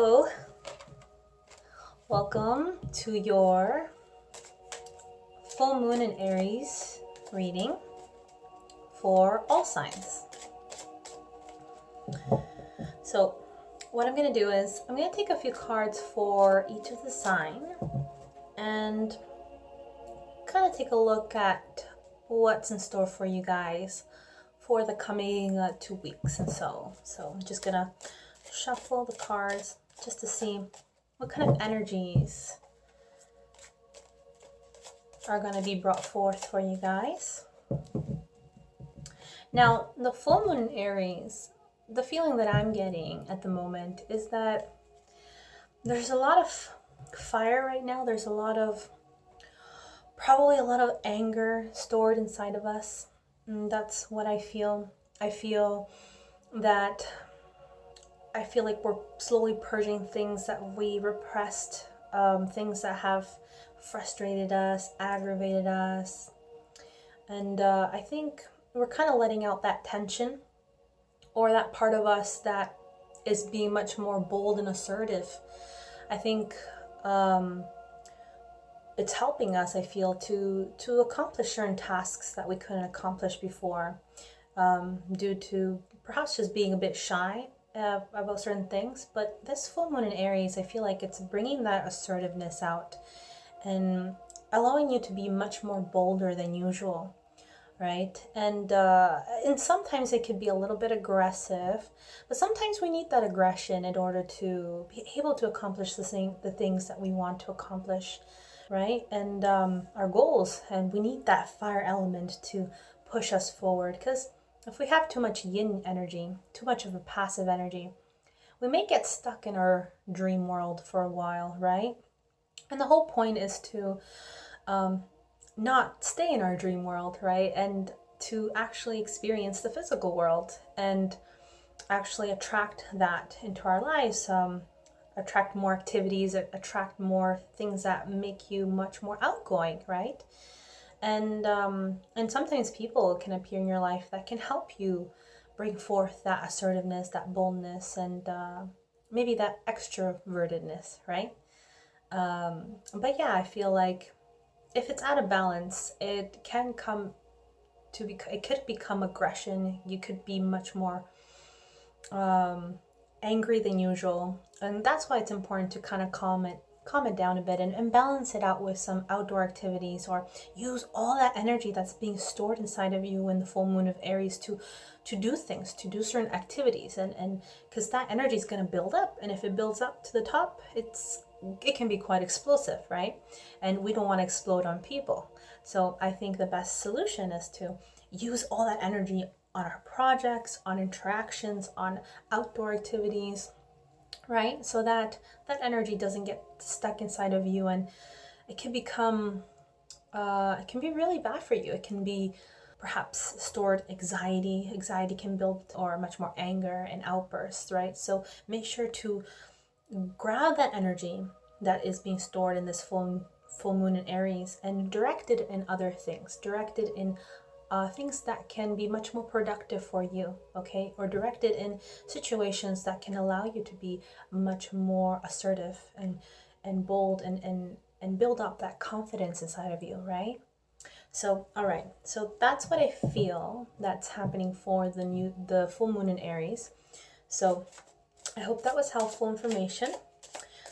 Hello, welcome to your full moon in Aries reading for all signs. So what I'm going to do is I'm going to take a few cards for each of the sign and kind of take a look at what's in store for you guys for the coming 2 weeks and so I'm just gonna shuffle the cards just to see what kind of energies are going to be brought forth for you guys. Now, the full moon in Aries, the feeling that I'm getting at the moment is that there's a lot of fire right now. There's probably a lot of anger stored inside of us. And that's what I feel. I feel like we're slowly purging things that we repressed, things that have frustrated us, aggravated us. And I think we're kind of letting out that tension, or that part of us that is being much more bold and assertive. I think it's helping us, I feel, to accomplish certain tasks that we couldn't accomplish before, due to perhaps just being a bit shy about certain things. But this full moon in Aries, I feel like it's bringing that assertiveness out and allowing you to be much more bolder than usual, right? And sometimes it could be a little bit aggressive, but sometimes we need that aggression in order to be able to accomplish the things that we want to accomplish, right? And our goals, and we need that fire element to push us forward, because if we have too much yin energy, too much of a passive energy, we may get stuck in our dream world for a while, right? And the whole point is to not stay in our dream world, right? And to actually experience the physical world and actually attract that into our lives, attract more activities, attract more things that make you much more outgoing, right? And sometimes people can appear in your life that can help you bring forth that assertiveness, that boldness, and maybe that extrovertedness, right? But yeah, I feel like if it's out of balance, it could become aggression. You could be much more angry than usual, and that's why it's important to kind of calm it down a bit and balance it out with some outdoor activities, or use all that energy that's being stored inside of you in the full moon of Aries to do things, to do certain activities, and because that energy is going to build up, and if it builds up to the top, it can be quite explosive, right? And we don't want to explode on people. So I think the best solution is to use all that energy on our projects, on interactions, on outdoor activities, right? So that energy doesn't get stuck inside of you, and it can become, it can be really bad for you. It can be perhaps stored anxiety. Anxiety can build, or much more anger and outbursts, right? So make sure to grab that energy that is being stored in this full moon in Aries and direct it in other things. Direct it in things that can be much more productive for you, okay? Or direct it in situations that can allow you to be much more assertive and bold and build up that confidence inside of you, right? So, all right. So that's what I feel that's happening for the full moon in Aries. So I hope that was helpful information.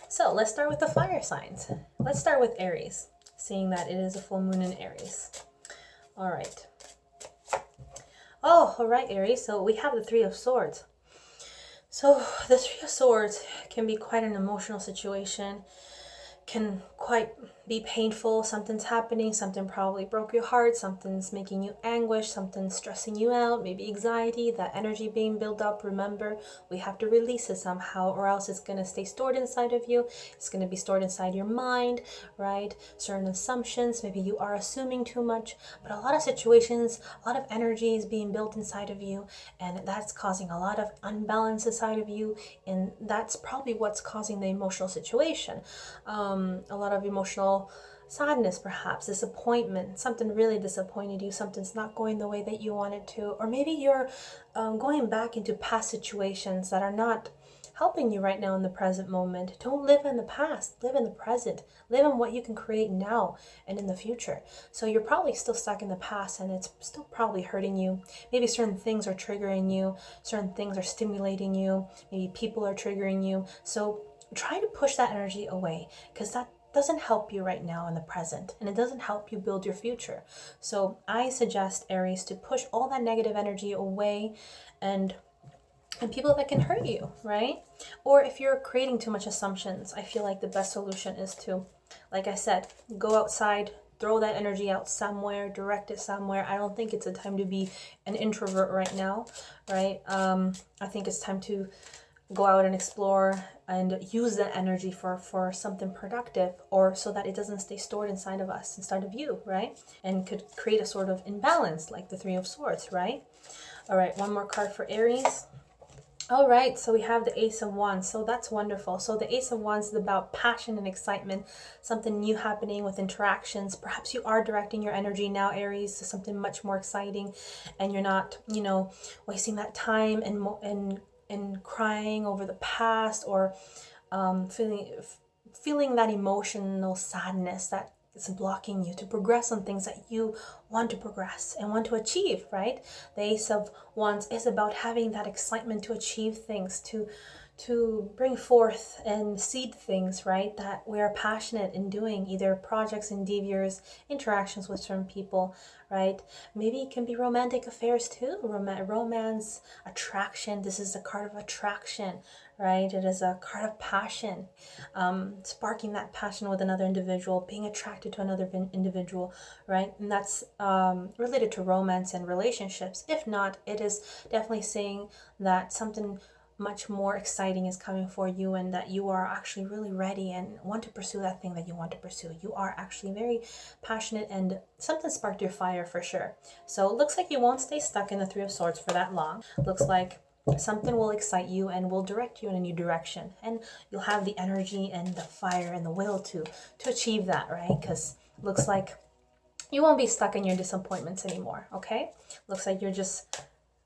So let's start with the fire signs. Let's start with Aries, seeing that it is a full moon in Aries. All right. Oh, all right, Aries. So we have the Three of Swords. So the Three of Swords can be quite an emotional situation, can quite be painful. Something's happening, something probably broke your heart, something's making you anguish, something's stressing you out, maybe anxiety, that energy being built up. Remember, we have to release it somehow, or else it's going to stay stored inside of you. It's going to be stored inside your mind, right? Certain assumptions, maybe you are assuming too much, but a lot of situations, a lot of energy is being built inside of you, and that's causing a lot of unbalance inside of you, and that's probably what's causing the emotional situation. A lot of emotional sadness, perhaps disappointment. Something really disappointed you, something's not going the way that you wanted to, or maybe you're going back into past situations that are not helping you right now in the present moment. Don't live in the past, live in the present, live in what you can create now and in the future. So you're probably still stuck in the past, and it's still probably hurting you. Maybe certain things are triggering you, certain things are stimulating you, maybe people are triggering you. So try to push that energy away, because that doesn't help you right now in the present, and it doesn't help you build your future. So I suggest, Aries, to push all that negative energy away, and people that can hurt you, right? Or if you're creating too much assumptions, I feel like the best solution is to, like I said, go outside, throw that energy out somewhere, direct it somewhere. I don't think it's a time to be an introvert right now, right? I think it's time to go out and explore and use that energy for something productive, or so that it doesn't stay stored inside of us, inside of you, right? And could create a sort of imbalance, like the Three of Swords, right? All right, one more card for Aries. All right, so we have the Ace of Wands. So that's wonderful. So the Ace of Wands is about passion and excitement, something new happening with interactions. Perhaps you are directing your energy now, Aries, to something much more exciting, and you're not, you know, wasting that time and crying over the past, or feeling that emotional sadness that is blocking you to progress on things that you want to progress and want to achieve, right? The Ace of Wands is about having that excitement to achieve things, to bring forth and seed things, right, that we are passionate in doing, either projects, endeavors, interactions with certain people, right? Maybe it can be romantic affairs too, romance, attraction. This is a card of attraction, right? It is a card of passion, sparking that passion with another individual, being attracted to another individual, right? And that's related to romance and relationships. If not, it is definitely saying that something much more exciting is coming for you, and that you are actually really ready and want to pursue that thing that you want to pursue. You are actually very passionate, and something sparked your fire for sure. So it looks like you won't stay stuck in the Three of Swords for that long. Looks like something will excite you and will direct you in a new direction, and you'll have the energy and the fire and the will to achieve that, right? Because looks like you won't be stuck in your disappointments anymore. Okay, looks like you're just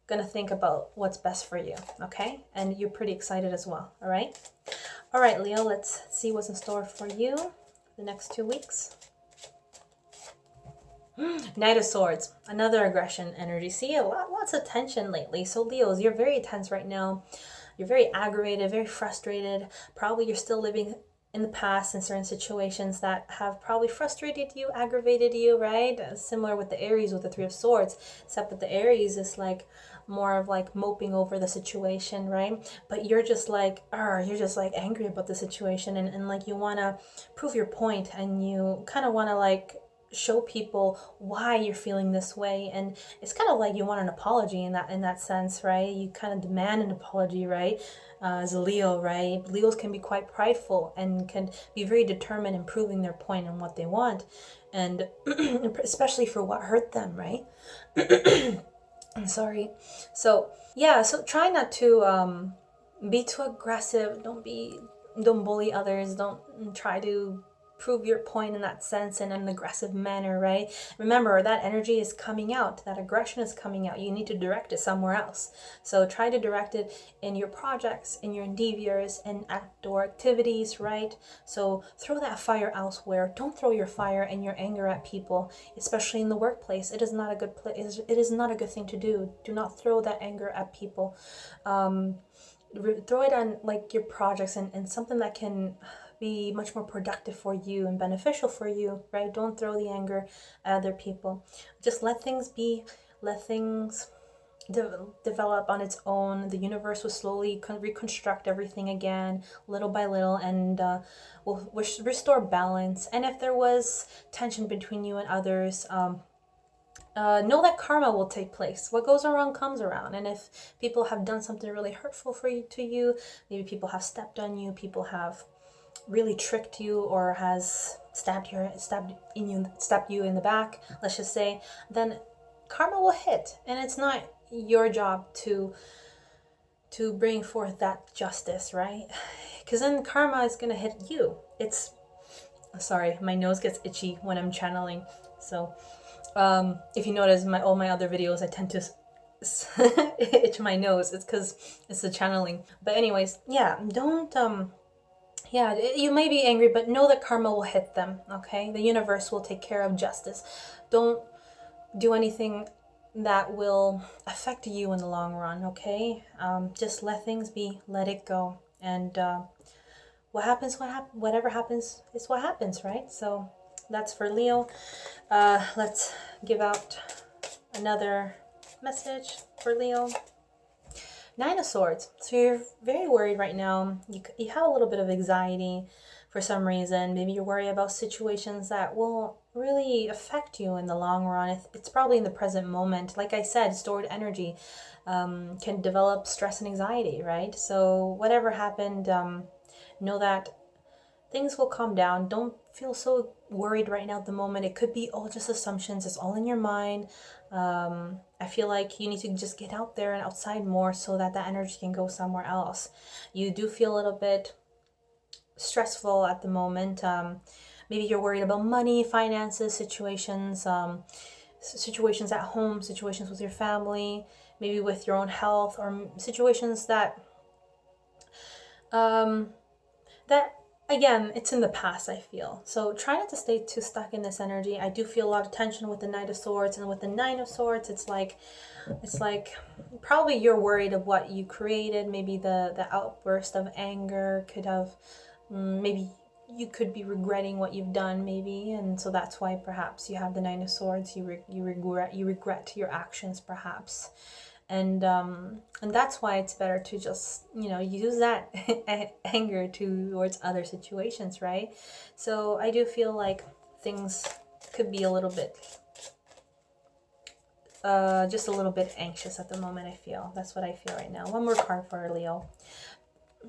gonna think about what's best for you. Okay, and you're pretty excited as well. All right, Leo, let's see what's in store for you the next 2 weeks. Knight of Swords, another aggression energy. See, lots of tension lately. So Leos, you're very tense right now. You're very aggravated, very frustrated. Probably you're still living in the past in certain situations that have probably frustrated you, aggravated you, right? Similar with the Aries with the Three of Swords, except that the Aries is like more of like moping over the situation, right? But you're just like, you're just like angry about the situation, and like you want to prove your point, and you kind of want to like show people why you're feeling this way, and it's kind of like you want an apology in that sense, right? You kind of demand an apology, right? As a Leo, right? Leos can be quite prideful and can be very determined in proving their point and what they want, and especially for what hurt them, right? I'm sorry. So yeah, so try not to be too aggressive. Don't bully others. Don't try to prove your point in that sense in an aggressive manner, right? Remember, that energy is coming out, that aggression is coming out. You need to direct it somewhere else. So try to direct it in your projects, in your endeavors, and outdoor activities, right? So throw that fire elsewhere. Don't throw your fire and your anger at people, especially in the workplace. It is not a good place. It is not a good thing to do. Do not throw that anger at people. Throw it on like your projects and something that can be much more productive for you and beneficial for you, right? Don't throw the anger at other people. Just let things be, let things develop on its own. The universe will slowly reconstruct everything again, little by little, and will restore balance. And if there was tension between you and others, know that karma will take place. What goes around comes around. And if people have done something really hurtful to you, maybe people have stepped on you, people have really tricked you, or has stabbed you in the back, let's just say, then karma will hit, and it's not your job to bring forth that justice, right? Because then karma is gonna hit you. Sorry, my nose gets itchy when I'm channeling, so if you notice all my other videos, I tend to itch my nose. It's because it's the channeling. But anyways, yeah, don't yeah, you may be angry, but know that karma will hit them. Okay, the universe will take care of justice. Don't do anything that will affect you in the long run. Okay, just let things be, let it go, and what happens, whatever happens is what happens, right? So that's for Leo. Let's give out another message for Leo. Nine of Swords. So you're very worried right now. You have a little bit of anxiety for some reason. Maybe you're worried about situations that will really affect you in the long run. It's probably in the present moment. Like I said, stored energy can develop stress and anxiety, right? So whatever happened, know that things will calm down. Don't feel so worried right now at the moment. It could be all just assumptions. It's all in your mind. I feel like you need to just get out there and outside more so that that energy can go somewhere else. You do feel a little bit stressful at the moment. Maybe you're worried about money, finances, situations, situations at home, situations with your family, maybe with your own health, or situations that again, it's in the past, I feel. So try not to stay too stuck in this energy. I do feel a lot of tension with the Knight of Swords, and with the Nine of Swords, it's like probably you're worried of what you created. Maybe the outburst of anger could have, maybe you could be regretting what you've done, maybe, and so that's why perhaps you have the Nine of Swords. You regret your actions, perhaps. And that's why it's better to just, use that anger towards other situations, right? So I do feel like things could be a little bit, just a little bit anxious at the moment, I feel. That's what I feel right now. One more card for Leo.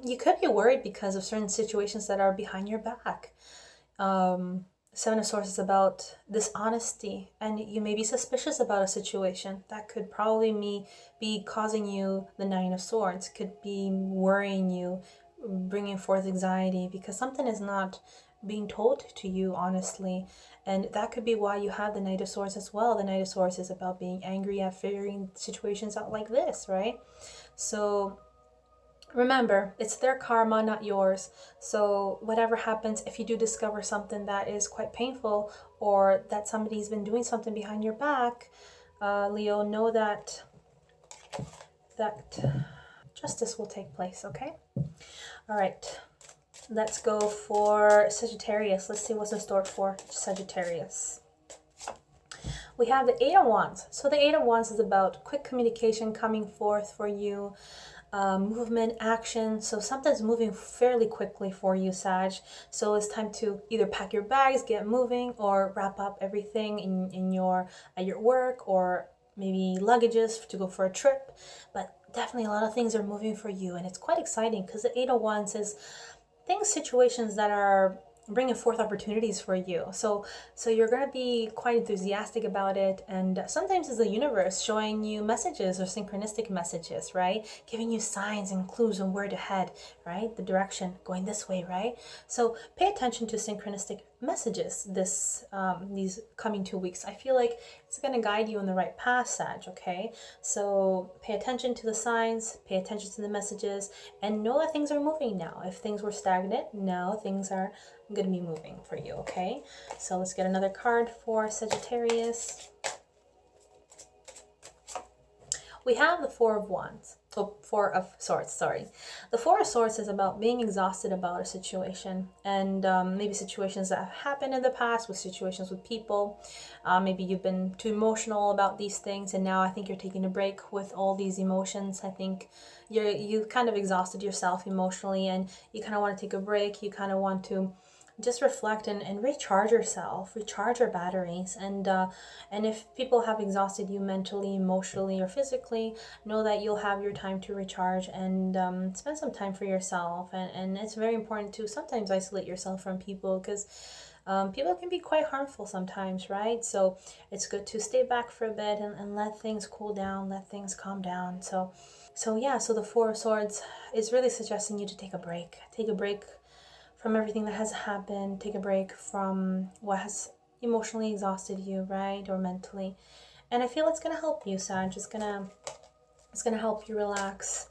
You could be worried because of certain situations that are behind your back. Seven of Swords is about dishonesty, and you may be suspicious about a situation that could probably be causing you the Nine of Swords, could be worrying you, bringing forth anxiety because something is not being told to you honestly, and that could be why you have the Knight of Swords as well. The Knight of Swords is about being angry at figuring situations out like this, right? So remember, it's their karma, not yours. So whatever happens, if you do discover something that is quite painful, or that somebody's been doing something behind your back, Leo, know that justice will take place, okay? All right, let's go for Sagittarius. Let's see what's in store for Sagittarius. We have the Eight of Wands. So the Eight of Wands is about quick communication coming forth for you. Movement, action. So something's moving fairly quickly for you, Sag. So it's time to either pack your bags, get moving, or wrap up everything at your work, or maybe luggages to go for a trip. But definitely a lot of things are moving for you, and it's quite exciting because the Eight of Wands is situations that are bringing forth opportunities for you. So you're going to be quite enthusiastic about it, and sometimes it's the universe showing you messages or synchronistic messages, right? Giving you signs and clues on where to head, right? The direction, going this way, right? So pay attention to synchronistic messages these coming 2 weeks. I feel like it's going to guide you on the right path, Sag, okay? So pay attention to the signs, pay attention to the messages, and know that things are moving now. If things were stagnant, now things are going to be moving for you, okay? So let's get another card for Sagittarius. We have the Four of Wands. Oh, Four of Swords, sorry. The Four of Swords is about being exhausted about a situation, and maybe situations that have happened in the past, with situations with people. Maybe you've been too emotional about these things, and now I think you're taking a break with all these emotions. I think you kind of exhausted yourself emotionally, and you kind of want to take a break. You kind of want to just reflect and recharge yourself, recharge your batteries. And if people have exhausted you mentally, emotionally, or physically, know that you'll have your time to recharge and spend some time for yourself. And it's very important to sometimes isolate yourself from people, because people can be quite harmful sometimes, right? So it's good to stay back for a bit and let things cool down, let things calm down. So yeah, so the Four of Swords is really suggesting you to take a break. Take a break from everything that has happened. Take a break from what has emotionally exhausted you, right? Or mentally. And I feel it's going to help you, Sag. It's going to It's going to help you relax.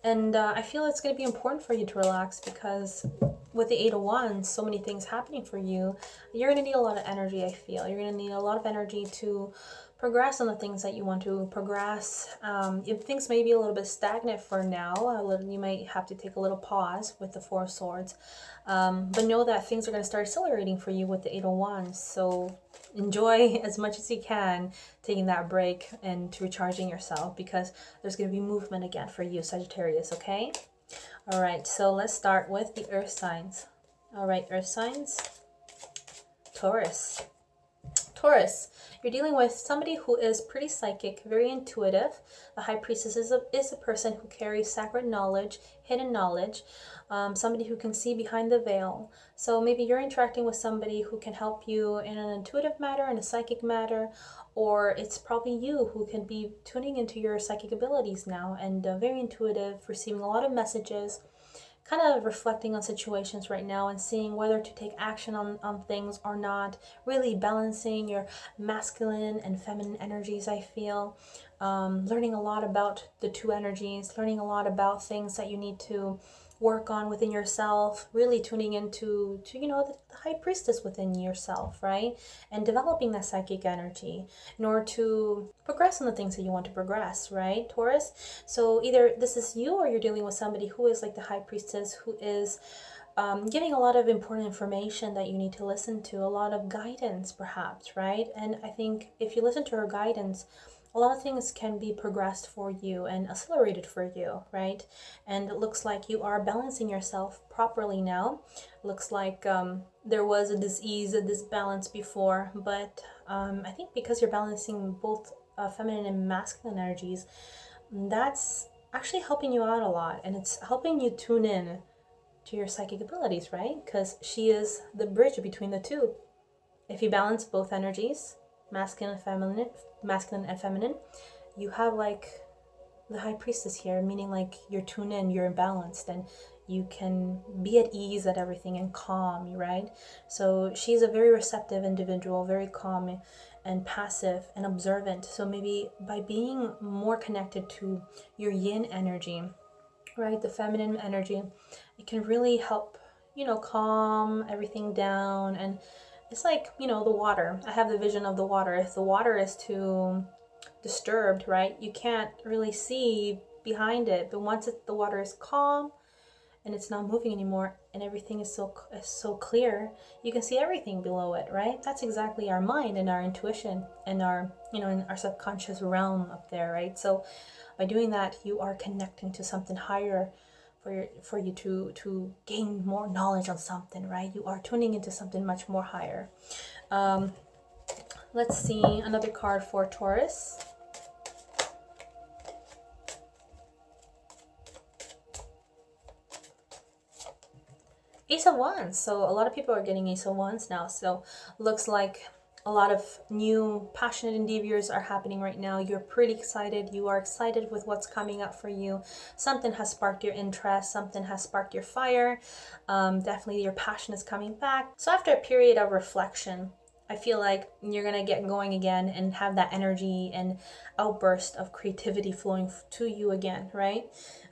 And I feel it's going to be important for you to relax because with the Eight of Wands, so many things happening for you, you're going to need a lot of energy, I feel. You're going to need a lot of energy to progress on the things that you want to progress. If things may be a little bit stagnant for now, you might have to take a little pause with the Four of Swords. But know that things are going to start accelerating for you with the Eight of Wands. So enjoy as much as you can taking that break and to recharging yourself, because there's going to be movement again for you, Sagittarius, okay? All right, so let's start with the earth signs. All right, earth signs. Taurus. Taurus, you're dealing with somebody who is pretty psychic, very intuitive. The High Priestess is a person who carries sacred knowledge, hidden knowledge, somebody who can see behind the veil. So maybe you're interacting with somebody who can help you in an intuitive matter, in a psychic matter, or it's probably you who can be tuning into your psychic abilities now and very intuitive, receiving a lot of messages, kind of reflecting on situations right now and seeing whether to take action on things or not, really balancing your masculine and feminine energies, I feel. Learning a lot about the two energies, learning a lot about things that you need to work on within yourself, really tuning into you know, the High Priestess within yourself, right? And developing that psychic energy in order to progress on the things that you want to progress, right, Taurus? So either this is you or you're dealing with somebody who is like the High Priestess, who is giving a lot of important information that you need to listen to, a lot of guidance perhaps, right? And I think if you listen to her guidance, a lot of things can be progressed for you and accelerated for you, right? And it looks like you are balancing yourself properly now. Looks like there was a disease, a disbalance before, but I think because you're balancing both feminine and masculine energies, that's actually helping you out a lot, and it's helping you tune in to your psychic abilities, right? Because she is the bridge between the two. If you balance both energies, masculine and feminine, you have like the High Priestess here, meaning like you're tuned in, you're balanced, and you can be at ease at everything and calm, right? So she's a very receptive individual, very calm and passive and observant. So maybe by being more connected to your yin energy, right, the feminine energy, it can really help, you know, calm everything down. And it's like, you know, the water. I have the vision of the water. If the water is too disturbed, right, you can't really see behind it. But once the water is calm and it's not moving anymore and everything is so clear, you can see everything below it, right? That's exactly our mind and our intuition and our, you know, in our subconscious realm up there, right? So by doing that, you are connecting to something higher for you to gain more knowledge on something, right? You are tuning into something much more higher. Let's see another card for Taurus. Ace of Wands. So a lot of people are getting Ace of Wands now. So looks like a lot of new passionate endeavors are happening right now. You're pretty excited. You are excited with what's coming up for you. Something has sparked your interest. Something has sparked your fire. Definitely your passion is coming back. So after a period of reflection, I feel like you're going to get going again and have that energy and outburst of creativity flowing to you again, right?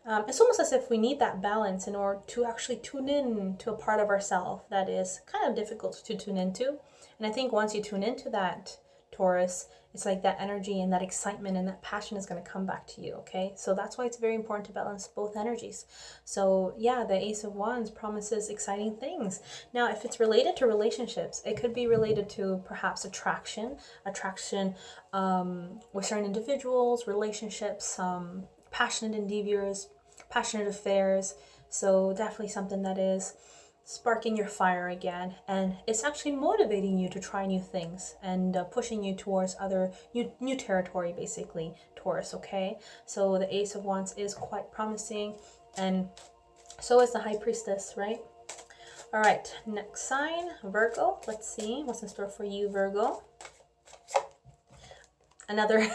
It's almost as if we need that balance in order to actually tune in to a part of ourselves that is kind of difficult to tune into. And I think once you tune into that, Taurus, it's like that energy and that excitement and that passion is going to come back to you, okay? So that's why it's very important to balance both energies. So yeah, the Ace of Wands promises exciting things. Now, if it's related to relationships, it could be related to perhaps attraction with certain individuals, relationships, passionate endeavors, passionate affairs. So definitely something that is sparking your fire again, and it's actually motivating you to try new things and pushing you towards other new territory, basically, Taurus, okay? So the Ace of Wands is quite promising, and so is the High Priestess, right? All right, next sign, Virgo. Let's see what's in store for you, Virgo. Another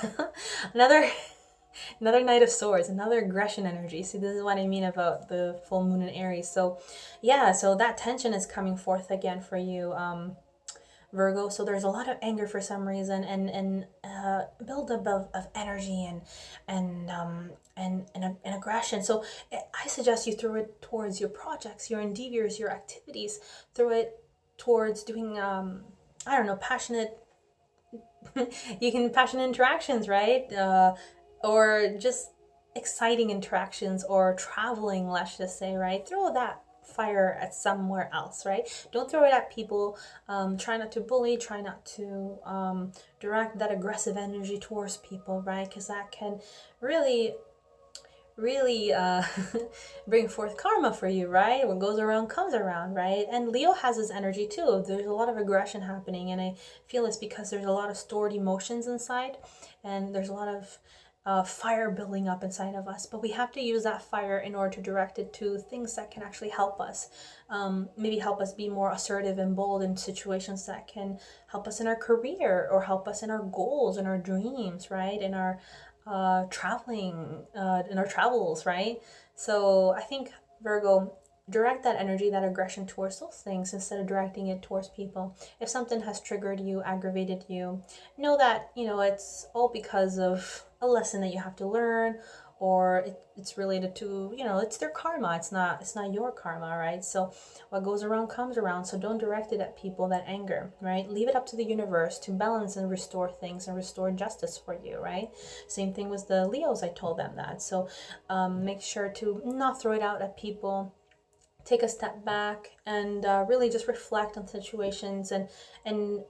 Knight of Swords, another aggression energy. See, this is what I mean about the full moon in Aries. So yeah, so that tension is coming forth again for you, Virgo. So there's a lot of anger for some reason, and buildup of energy and aggression. So I suggest you throw it towards your projects, your endeavors, your activities. Throw it towards doing I don't know, passionate passionate interactions, right? Or just exciting interactions, or traveling, let's just say, right? Throw that fire at somewhere else, right? Don't throw it at people. Try not to bully, try not to direct that aggressive energy towards people, right? Because that can really bring forth karma for you, right? What goes around comes around, right? And Leo has his energy too. There's a lot of aggression happening, and I feel it's because there's a lot of stored emotions inside, and there's a lot of fire building up inside of us. But we have to use that fire in order to direct it to things that can actually help us. Maybe help us be more assertive and bold in situations that can help us in our career, or help us in our goals and our dreams, right? In our traveling, in our travels, right? So I think, Virgo, direct that energy, that aggression towards those things instead of directing it towards people. If something has triggered you, aggravated you, know that, it's all because of a lesson that you have to learn, or it's related to, it's their karma. It's not your karma, right? So what goes around comes around. So don't direct it at people, that anger, right? Leave it up to the universe to balance and restore things and restore justice for you, right? Same thing with the Leos. I told them that. So make sure to not throw it out at people. Take a step back and really just reflect on situations, and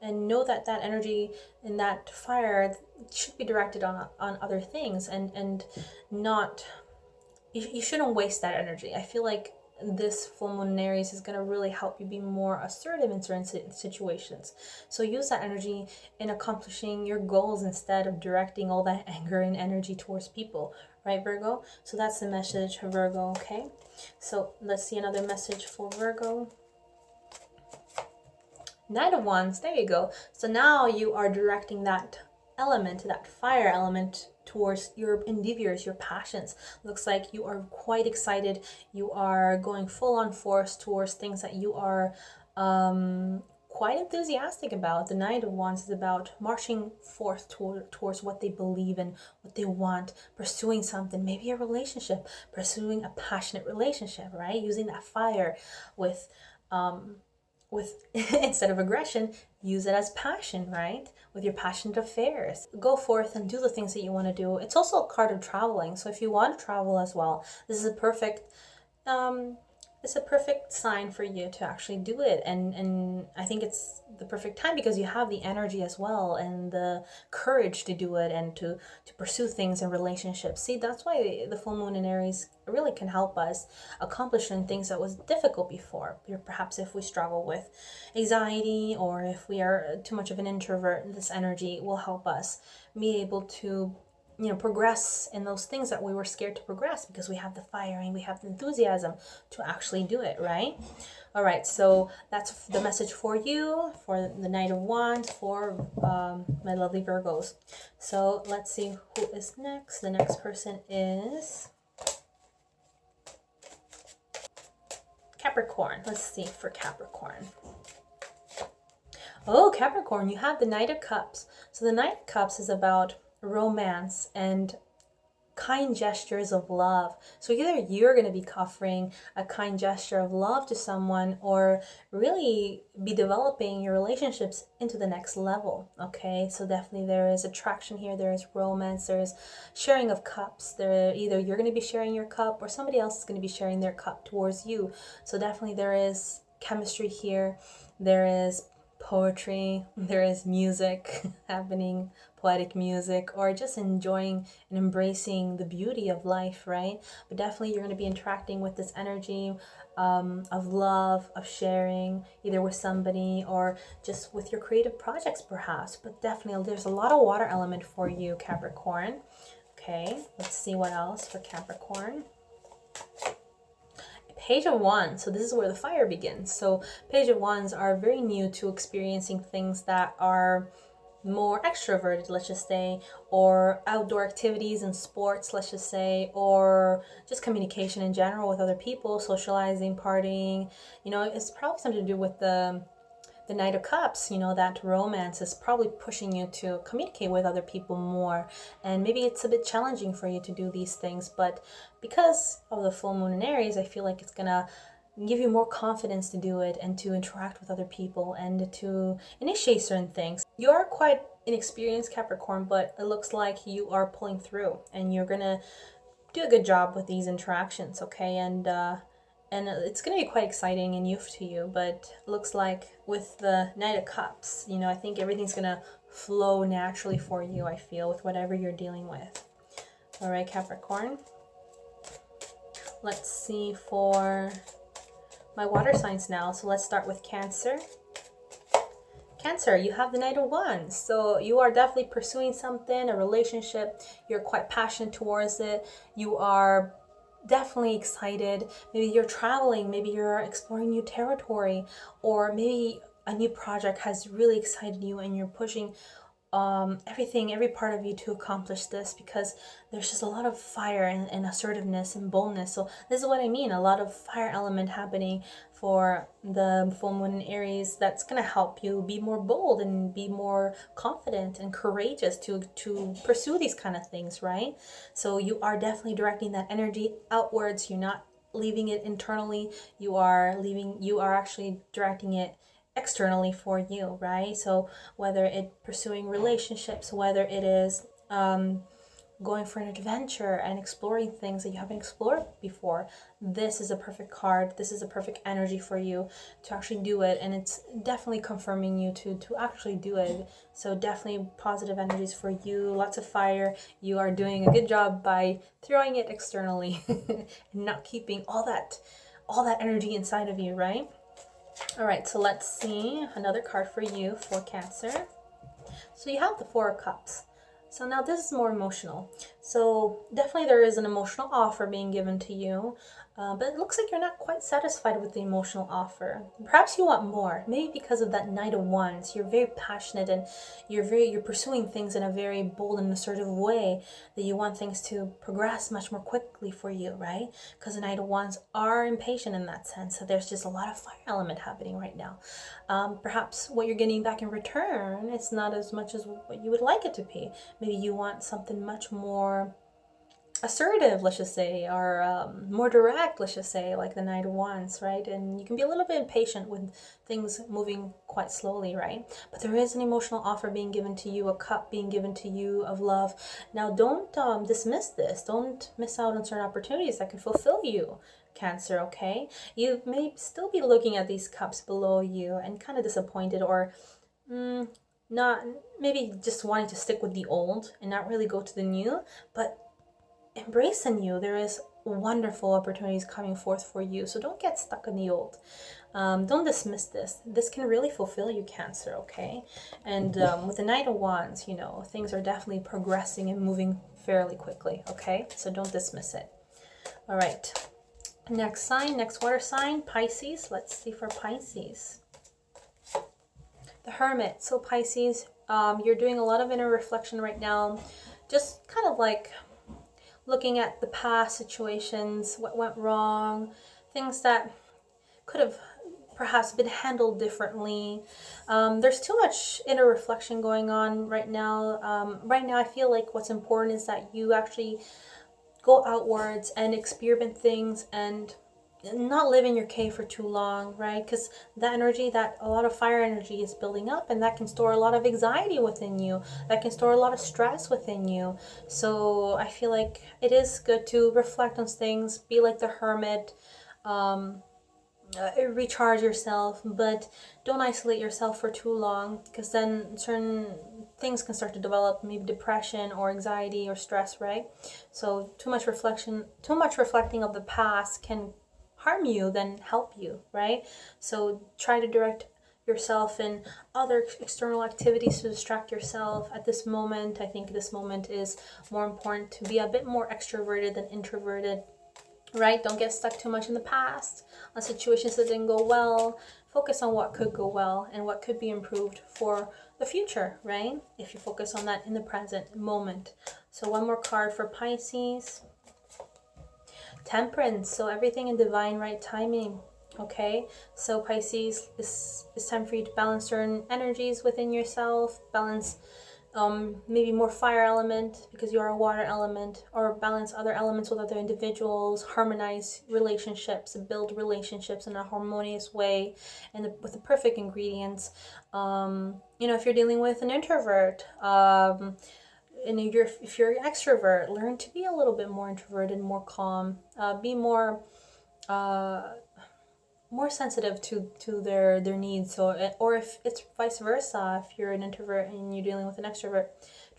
know that that energy and that fire should be directed on other things, and not, you shouldn't waste that energy. I feel like this full moon in Aries is going to really help you be more assertive in certain situations. So use that energy in accomplishing your goals instead of directing all that anger and energy towards people, right, Virgo? So that's the message for Virgo, okay? So let's see another message for Virgo. Knight of Wands, there you go. So now you are directing that element, that fire element, towards your endeavors, your passions. Looks like you are quite excited. You are going full on force towards things that you are quite enthusiastic about. The Knight of Wands is about marching forth towards what they believe in, what they want, pursuing something, maybe a relationship, pursuing a passionate relationship, right? Using that fire with instead of aggression, use it as passion, right? With your passionate affairs. Go forth and do the things that you want to do. It's also a card of traveling. So if you want to travel as well, this is a perfect sign for you to actually do it. And I think it's the perfect time because you have the energy as well and the courage to do it and to pursue things in relationships. See, that's why the full moon in Aries really can help us accomplish things that was difficult before. Perhaps if we struggle with anxiety, or if we are too much of an introvert, this energy will help us be able to progress in those things that we were scared to progress, because we have the fire and we have the enthusiasm to actually do it, right? All right, so that's the message for you, for the Knight of Wands, for my lovely Virgos. So let's see who is next. The next person is Capricorn. Let's see for Capricorn. Oh, Capricorn, you have the Knight of Cups. So the Knight of Cups is about romance and kind gestures of love. So either you're going to be offering a kind gesture of love to someone, or really be developing your relationships into the next level. Okay, so definitely there is attraction here, there is romance, there is sharing of cups. Either you're going to be sharing your cup, or somebody else is going to be sharing their cup towards you. So definitely there is chemistry here, there is poetry, there is music happening, poetic music, or just enjoying and embracing the beauty of life, right? But definitely you're going to be interacting with this energy of love, of sharing, either with somebody or just with your creative projects perhaps. But definitely there's a lot of water element for you, Capricorn. Okay, let's see what else for Capricorn. Page of Wands. So this is where the fire begins. So Page of Wands are very new to experiencing things that are more extroverted, let's just say, or outdoor activities and sports, let's just say, or just communication in general with other people, socializing, partying. It's probably something to do with the the Knight of Cups, you know, that romance is probably pushing you to communicate with other people more. And maybe it's a bit challenging for you to do these things, but because of the full moon in Aries, I feel like it's gonna give you more confidence to do it and to interact with other people and to initiate certain things. You are quite inexperienced, Capricorn, but it looks like you are pulling through and you're gonna do a good job with these interactions, okay? And it's gonna be quite exciting and new to you, but it looks like with the Knight of Cups, you know, I think everything's gonna flow naturally for you, I feel, with whatever you're dealing with. All right, Capricorn. Let's see for my water signs now. So let's start with Cancer. Cancer, you have the Knight of Wands. So you are definitely pursuing something, a relationship. You're quite passionate towards it. You are definitely excited. Maybe you're traveling, maybe you're exploring new territory, or maybe a new project has really excited you and you're pushing everything, every part of you to accomplish this, because there's just a lot of fire and assertiveness and boldness. So this is what I mean, a lot of fire element happening for the full moon in Aries. That's going to help you be more bold and be more confident and courageous to pursue these kind of things, right? So you are definitely directing that energy outwards. You're not leaving it internally. You are actually directing it externally for you, right? So whether it pursuing relationships, whether it is going for an adventure and exploring things that you haven't explored before, this is a perfect card. This is a perfect energy for you to actually do it, and it's definitely confirming you to actually do it. So definitely positive energies for you, lots of fire. You are doing a good job by throwing it externally and not keeping all that energy inside of you, right? All right, so let's see another card for you for Cancer. So you have the Four of Cups. So now this is more emotional. So definitely there is an emotional offer being given to you, but it looks like you're not quite satisfied with the emotional offer. Perhaps you want more, maybe because of that Knight of Wands. You're very passionate and you're pursuing things in a very bold and assertive way, that you want things to progress much more quickly for you, right? Because the Knight of Wands are impatient in that sense. So there's just a lot of fire element happening right now. Perhaps what you're getting back in return is not as much as what you would like it to be. Maybe you want something much more assertive, let's just say, or more direct, let's just say, like the Knight of Wands, right? And you can be a little bit impatient with things moving quite slowly, right? But there is an emotional offer being given to you, a cup being given to you of love. Now, don't dismiss this. Don't miss out on certain opportunities that can fulfill you, Cancer, okay? You may still be looking at these cups below you and kind of disappointed, or not, maybe just wanting to stick with the old and not really go to the new, but embrace the new. There is wonderful opportunities coming forth for you. So don't get stuck in the old. Don't dismiss this. This can really fulfill you, Cancer, okay? And with the Knight of Wands, you know, things are definitely progressing and moving fairly quickly, okay? So don't dismiss it. All right. Next sign, next water sign, Pisces. Let's see for Pisces. The Hermit. So Pisces, you're doing a lot of inner reflection right now. Just kind of like looking at the past situations, what went wrong, things that could have perhaps been handled differently. There's too much inner reflection going on right now. Right now, I feel like what's important is that you actually go outwards and experiment things and not live in your cave for too long, right? Because that energy, that a lot of fire energy is building up, and that can store a lot of anxiety within you, that can store a lot of stress within you. So I feel like it is good to reflect on things, be like the Hermit, recharge yourself, but don't isolate yourself for too long, because then certain things can start to develop, maybe depression or anxiety or stress, right? So too much reflecting of the past can harm you than help you, right? So try to direct yourself in other external activities to distract yourself at this moment. I think this moment is more important to be a bit more extroverted than introverted, right? Don't get stuck too much in the past on situations that didn't go well. Focus on what could go well and what could be improved for the future, right? If you focus on that in the present moment. So one more card for Pisces. Temperance. So everything in divine right timing. Okay, so Pisces, it's time for you to balance certain energies within yourself, balance maybe more fire element because you are a water element, or balance other elements with other individuals, harmonize relationships, build relationships in a harmonious way and with the perfect ingredients. You know, if you're dealing with an introvert, and if you're an extrovert, learn to be a little bit more introverted, more calm, be more more sensitive to their needs. So, or if it's vice versa, if you're an introvert and you're dealing with an extrovert,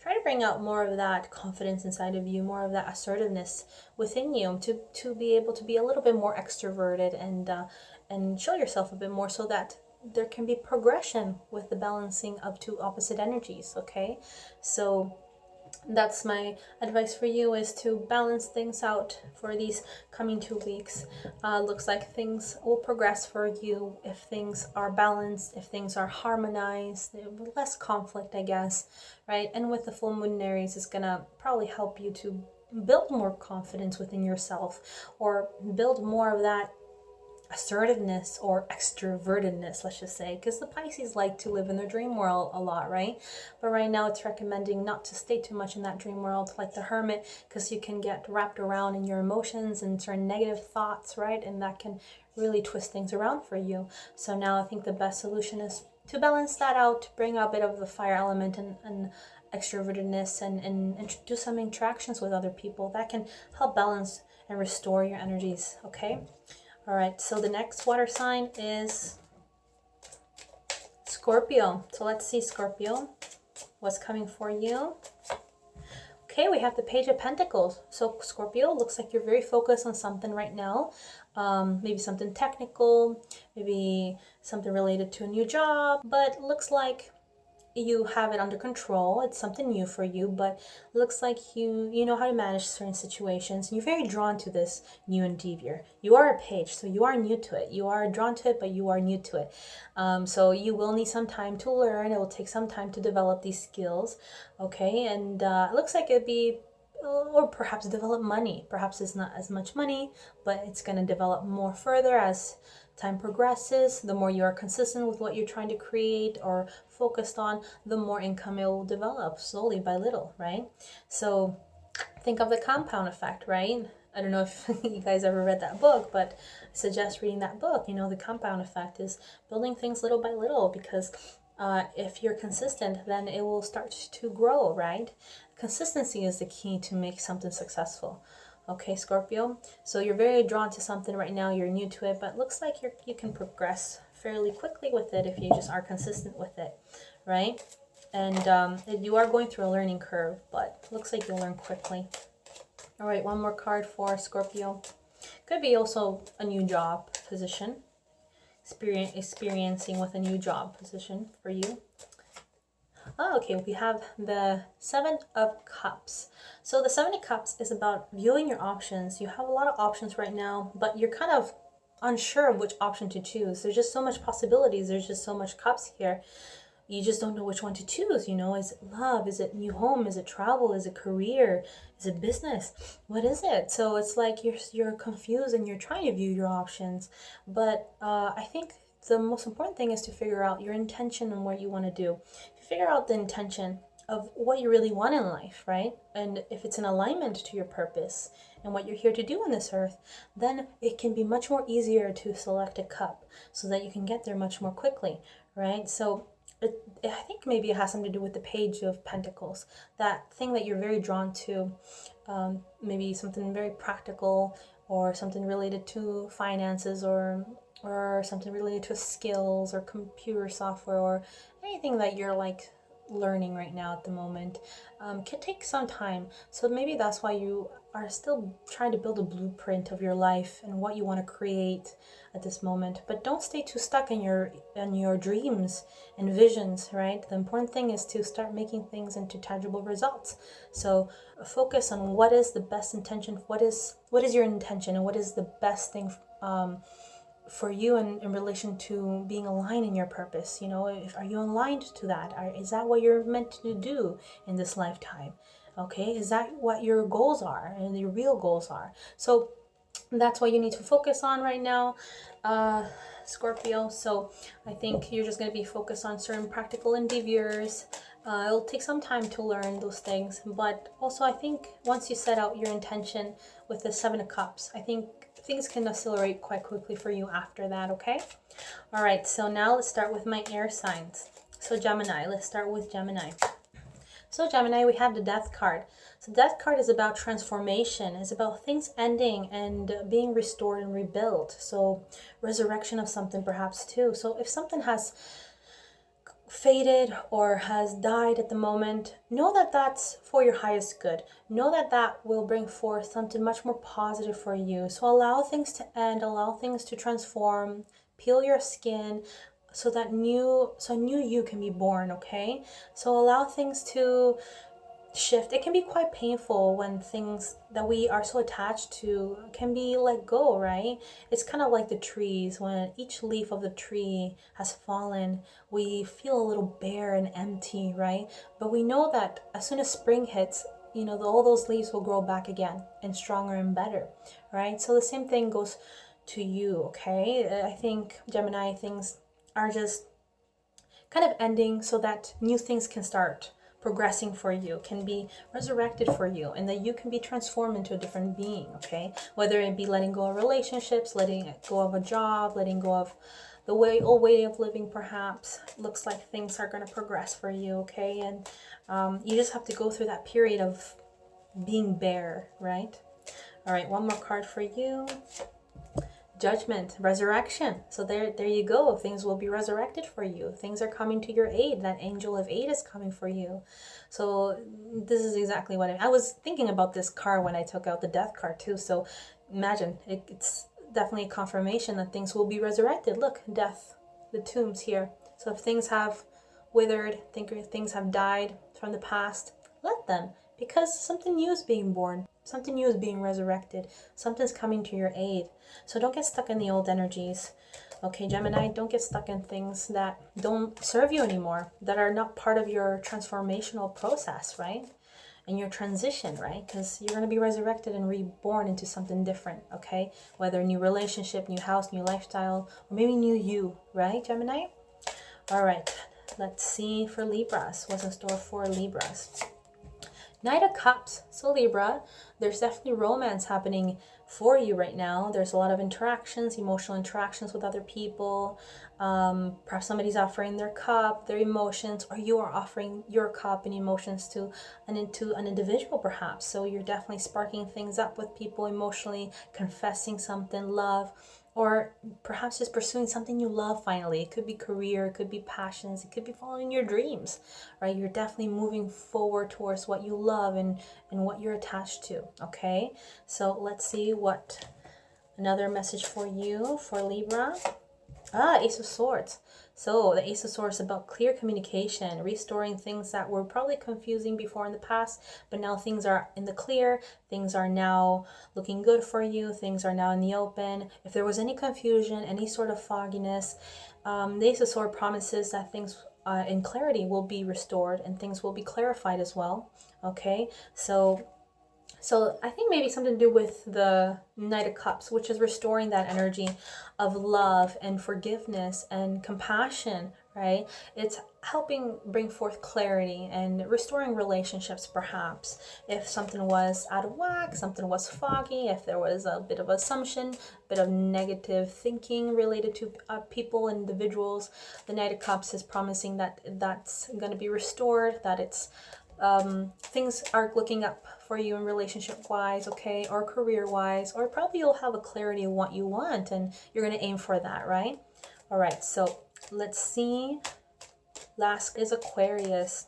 try to bring out more of that confidence inside of you, more of that assertiveness within you, to be able to be a little bit more extroverted and show yourself a bit more, so that there can be progression with the balancing of two opposite energies. Okay, so that's my advice for you, is to balance things out for these coming 2 weeks. Looks like things will progress for you if things are balanced, if things are harmonized, less conflict, I guess, right? And with the full moon in Aries, it's gonna probably help you to build more confidence within yourself, or build more of that assertiveness or extrovertedness, let's just say, because the Pisces like to live in their dream world a lot, right? But right now it's recommending not to stay too much in that dream world, like the Hermit, because you can get wrapped around in your emotions and certain negative thoughts, right? And that can really twist things around for you. So now I think the best solution is to balance that out, bring out a bit of the fire element and extrovertedness, and do some interactions with other people that can help balance and restore your energies. Okay. All right, so the next water sign is Scorpio. So let's see, Scorpio, what's coming for you. Okay, we have the Page of Pentacles. So Scorpio, looks like you're very focused on something right now. Maybe something technical, maybe something related to a new job, but looks like you have it under control. It's something new for you, but looks like you know how to manage certain situations. You're very drawn to this new endeavor. You are a page, so you are new to it. You are drawn to it, but you are new to it. So you will need some time to learn. It will take some time to develop these skills. Okay, and it looks like it'd be, or perhaps develop money. Perhaps it's not as much money, but it's going to develop more further as time progresses. The more you are consistent with what you're trying to create or focused on, the more income it will develop slowly by little, right? So think of the compound effect, right? I don't know if you guys ever read that book, but I suggest reading that book. You know, the compound effect is building things little by little, because if you're consistent, then it will start to grow, right? Consistency is the key to make something successful. Okay, Scorpio, so you're very drawn to something right now, you're new to it, but looks like you can progress fairly quickly with it if you just are consistent with it, right? And you are going through a learning curve, but looks like you'll learn quickly. All right, one more card for Scorpio. Could be also a new job position, experiencing with a new job position for you. Oh, okay, we have the Seven of Cups. So the Seven of Cups is about viewing your options. You have a lot of options right now, but you're kind of unsure of which option to choose. There's just so much possibilities. There's just so much cups here. You just don't know which one to choose. You know, is it love? Is it new home? Is it travel? Is it career? Is it business? What is it? So it's like you're confused and you're trying to view your options. But I think the most important thing is to figure out your intention and what you want to do. Figure out the intention of what you really want in life, right? And if it's in alignment to your purpose and what you're here to do on this earth, then it can be much more easier to select a cup so that you can get there much more quickly, right? So I think maybe it has something to do with the Page of Pentacles, that thing that you're very drawn to, maybe something very practical, or something related to finances, or something related to skills or computer software, or anything that you're like learning right now at the moment. Can take some time. So maybe that's why you are still trying to build a blueprint of your life and what you want to create at this moment. But don't stay too stuck in your dreams and visions, right? The important thing is to start making things into tangible results. So focus on what is the best intention, what is your intention, and what is the best thing for you in relation to being aligned in your purpose. You know, are you aligned to that? Is that what you're meant to do in this lifetime? Okay, is that what your goals are and your real goals are? So That's what you need to focus on right now, Scorpio. So I think you're just going to be focused on certain practical endeavors. It'll take some time to learn those things, but also I think once you set out your intention with the Seven of Cups, I think things can accelerate quite quickly for you after that, okay? All right, so now let's start with my air signs. So Gemini, let's start with Gemini. So Gemini, we have the Death card. So Death card is about transformation. It's about things ending and being restored and rebuilt. So resurrection of something perhaps too. So if something has faded or has died at the moment, know that that's for your highest good. Know that that will bring forth something much more positive for you. So allow things to end, allow things to transform, peel your skin, so that new you can be born, okay? So allow things to shift. It can be quite painful when things that we are so attached to can be let go, right? It's kind of like the trees. When each leaf of the tree has fallen, we feel a little bare and empty, right? But we know that as soon as spring hits, you know, all those leaves will grow back again and stronger and better, right? So the same thing goes to you, okay? I think Gemini, things are just kind of ending so that new things can start progressing for you, can be resurrected for you, and that you can be transformed into a different being, okay? Whether it be letting go of relationships, letting go of a job, letting go of the old way of living, perhaps. Looks like things are going to progress for you, okay? And you just have to go through that period of being bare, right? All right, one more card for you. Judgment, resurrection. So there you go. Things will be resurrected for you. Things are coming to your aid. That angel of aid is coming for you. So this is exactly what I was thinking about this card when I took out the Death card too. So imagine, it's definitely a confirmation that things will be resurrected. Look, death, the tombs here. So if things have withered, things have died from the past, let them, because something new is being born. Something new is being resurrected. Something's coming to your aid. So don't get stuck in the old energies. Okay, Gemini, don't get stuck in things that don't serve you anymore, that are not part of your transformational process, right? And your transition, right? Because you're going to be resurrected and reborn into something different, okay? Whether new relationship, new house, new lifestyle, or maybe new you, right, Gemini? All right, let's see for Libras. What's in store for Libras? Knight of Cups. So Libra, there's definitely romance happening for you right now. There's a lot of interactions, emotional interactions with other people. Perhaps somebody's offering their cup, their emotions, or you are offering your cup and emotions to an individual perhaps. So you're definitely sparking things up with people emotionally, confessing something, love, or perhaps just pursuing something you love finally. It could be career, it could be passions, it could be following your dreams, right? You're definitely moving forward towards what you love and what you're attached to, okay? So let's see what another message for you, for Libra. Ace of Swords. So the Ace of Swords is about clear communication, restoring things that were probably confusing before in the past, but now things are in the clear. Things are now looking good for you. Things are now in the open. If there was any confusion, any sort of fogginess, the Ace of Swords promises that things in clarity will be restored and things will be clarified as well. Okay, so I think maybe something to do with the Knight of Cups, which is restoring that energy of love and forgiveness and compassion, right? It's helping bring forth clarity and restoring relationships, perhaps. If something was out of whack, something was foggy, if there was a bit of assumption, a bit of negative thinking related to people, individuals, the Knight of Cups is promising that that's going to be restored, that it's things are looking up for you in relationship wise, okay, or career wise, or probably you'll have a clarity of what you want and you're going to aim for that, right? All right, so let's see. Last is Aquarius.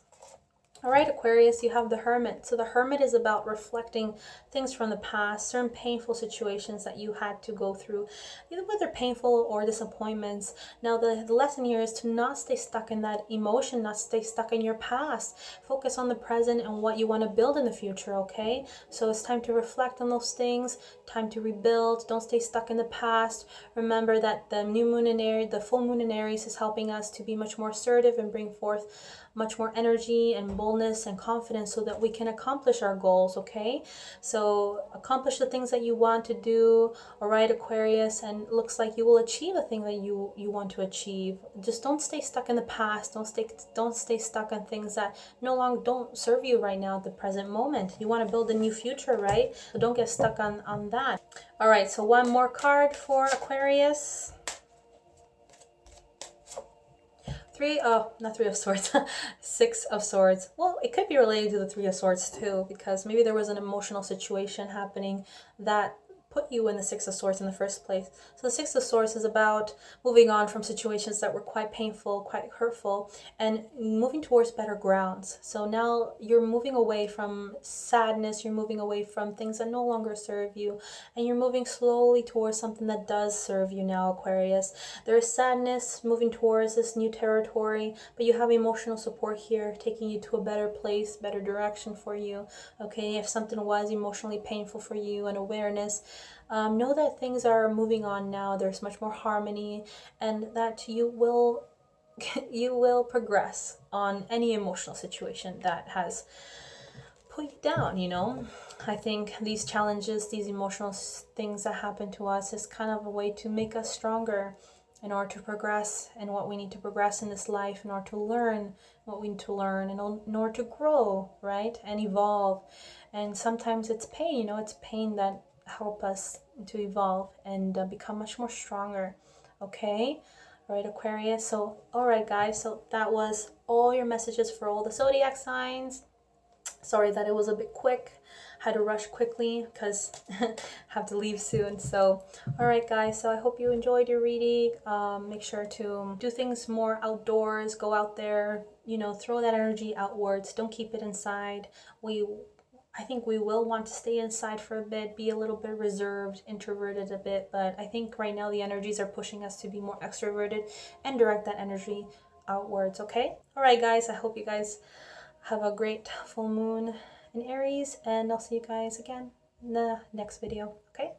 All right, Aquarius, you have the Hermit. So the Hermit is about reflecting things from the past, certain painful situations that you had to go through, either whether painful or disappointments. Now, the lesson here is to not stay stuck in that emotion, not stay stuck in your past. Focus on the present and what you want to build in the future, okay? So it's time to reflect on those things, time to rebuild. Don't stay stuck in the past. Remember that the new moon in Aries, the full moon in Aries is helping us to be much more assertive and bring forth much more energy and boldness and confidence so that we can accomplish our goals, okay? So accomplish the things that you want to do, all right, Aquarius, and it looks like you will achieve the thing that you want to achieve. Just don't stay stuck in the past. Don't stay stuck on things that no longer don't serve you right now at the present moment. You want to build a new future, right? So don't get stuck on that. All right, so one more card for Aquarius. Not Three of Swords, Six of Swords. Well, it could be related to the Three of Swords too, because maybe there was an emotional situation happening that put you in the Six of Swords in the first place. So the Six of Swords is about moving on from situations that were quite painful, quite hurtful, and moving towards better grounds. So now you're moving away from sadness, you're moving away from things that no longer serve you, and you're moving slowly towards something that does serve you now, Aquarius. There is sadness moving towards this new territory, but you have emotional support here, taking you to a better place, better direction for you. Okay, if something was emotionally painful for you, and awareness, know that things are moving on now. There's much more harmony, and that you will progress on any emotional situation that has put you down, you know. I think these challenges, these emotional things that happen to us is kind of a way to make us stronger in order to progress and what we need to progress in this life, in order to learn what we need to learn, and in order to grow, right, and evolve. And sometimes it's pain, you know, it's pain that help us to evolve and become much more stronger. Okay, all right, Aquarius. So all right, guys, so that was all your messages for all the zodiac signs. Sorry that it was a bit quick, had to rush quickly because have to leave soon. So all right, guys, so I hope you enjoyed your reading. Make sure to do things more outdoors, go out there, you know, throw that energy outwards, don't keep it inside. I think we will want to stay inside for a bit, be a little bit reserved, introverted a bit, but I think right now the energies are pushing us to be more extroverted and direct that energy outwards, okay? All right, guys, I hope you guys have a great full moon in Aries, and I'll see you guys again in the next video, okay?